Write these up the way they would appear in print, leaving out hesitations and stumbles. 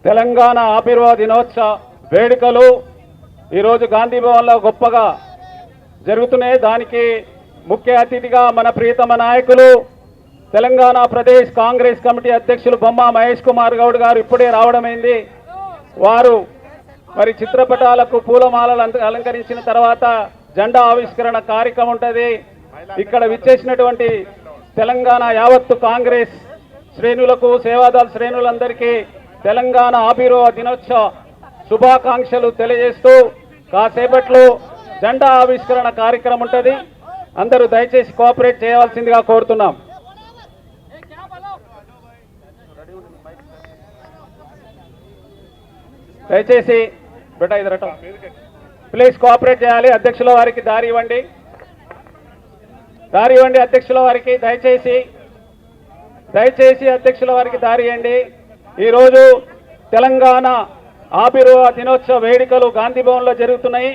తెలంగాణ ఆవిర్భావ దినోత్సవ వేడుకలు ఈరోజు గాంధీ భవన్లో గొప్పగా జరుగుతున్నాయి. దానికి ముఖ్య అతిథిగా మన ప్రియతమ నాయకులు తెలంగాణ ప్రదేశ్ కాంగ్రెస్ కమిటీ అధ్యక్షులు బొమ్మ మహేష్ కుమార్ గౌడ్ గారు ఇప్పుడే రావడమైంది. వారు మరి చిత్రపటాలకు పూలమాలలు అలంకరించిన తర్వాత జెండా ఆవిష్కరణ కార్యక్రమం ఉంటుంది. ఇక్కడ విచ్చేసినటువంటి తెలంగాణ యావత్తు కాంగ్రెస్ శ్రేణులకు సేవాదళ శ్రేణులందరికీ తెలంగాణ ఆవిర్భావ దినోత్సవ శుభాకాంక్షలు తెలియజేస్తూ కాసేపట్లో జెండా ఆవిష్కరణ కార్యక్రమం ఉంటుంది. అందరూ దయచేసి కోఆపరేట్ చేయవలసిందిగా కోరుతున్నాం. దయచేసి బేటా ఇదరట ప్లీజ్ కోఆపరేట్ చేయాలి. అధ్యక్షుల వారికి దారి ఇవ్వండి, అధ్యక్షుల వారికి దయచేసి అధ్యక్షుల వారికి దారి ఇవ్వండి. ఈరోజు తెలంగాణ ఆవిర్భావ దినోత్సవ వేడుకలు గాంధీ భవన్లో జరుగుతున్నాయి.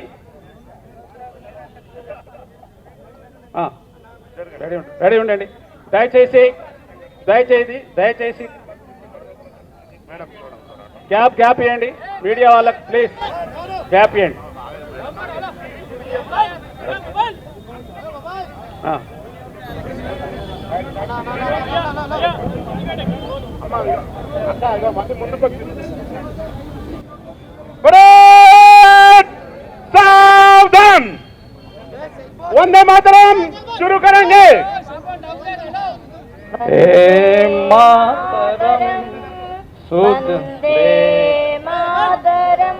రెడీ ఉండండి. దయచేసి గ్యాప్ ఇవ్వండి. మీడియా వాళ్ళకి ప్లీజ్ గ్యాప్ ఇవ్వండి. सावधान, वंदे मातरम शुरू करेंगे. मातरम वंदे मातरम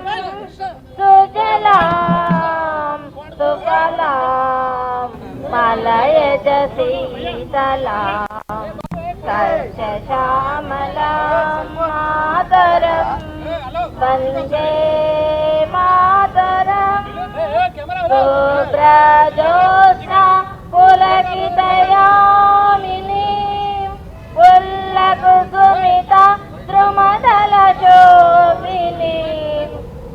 सुजलाम सुफलाम मलयज शीतलाम सस्यश्यामलां मातरं वन्दे मातरं शुभ्रजोत्स्ना पुलकितयामिनीं पुल्लकुसुमिता द्रुमदलशोभिनीं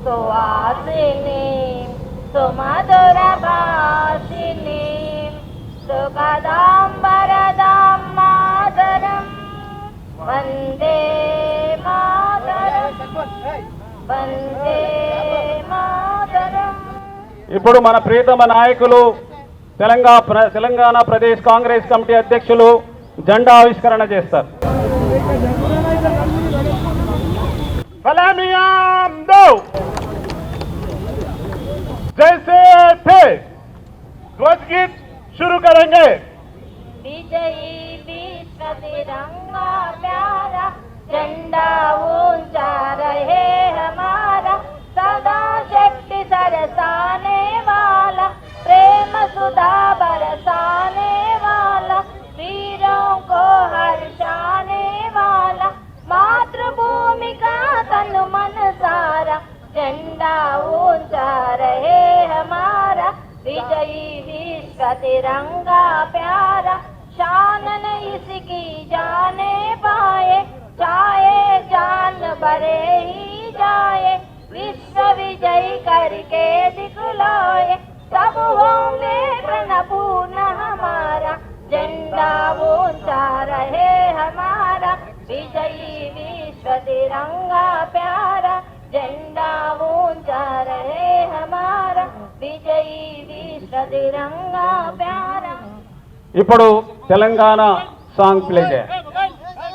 सुवासिनीं सुमधुरभाषिनीं सुखदां वरदां मातरं वन्दे मातरं वन्दे मातरं. ఇప్పుడు మన ప్రియతమ నాయకులు తెలంగాణ ప్రదేశ్ కాంగ్రెస్ కమిటీ అధ్యక్షులు జెండా ఆవిష్కరణ చేస్తారు. सलामियां दो, जैसे थे ध्वज गीत शुरू करेंगे. विजयी विश्व तिरंगा प्यारा झंडा ऊंचा रहे हमारा, सदा शक्ति सरसाने वाला, प्रेम सुधा बरसाने वाला, वीरों को हर्षाने वाला, मातृभूमि का तन मन सारा, झंडा ऊंचा रहे हमारा, विजयी विश्व तिरंगा प्यारा, शान न इसकी जाने पाए, चाहे जान भरे ही जाए, विश्व विजयी करके दिखलाए, सब होंगे प्रणपूर्ण हमारा, झंडा ऊंचा रहे हमारा, विजयी विश्व तिरंगा प्यारा, झंडा ऊंचा रहे हमारा, विजयी विश्व तिरंगा प्यारा. ఇప్పుడు తెలంగాణ సాంగ్ ప్లే చేయాలి.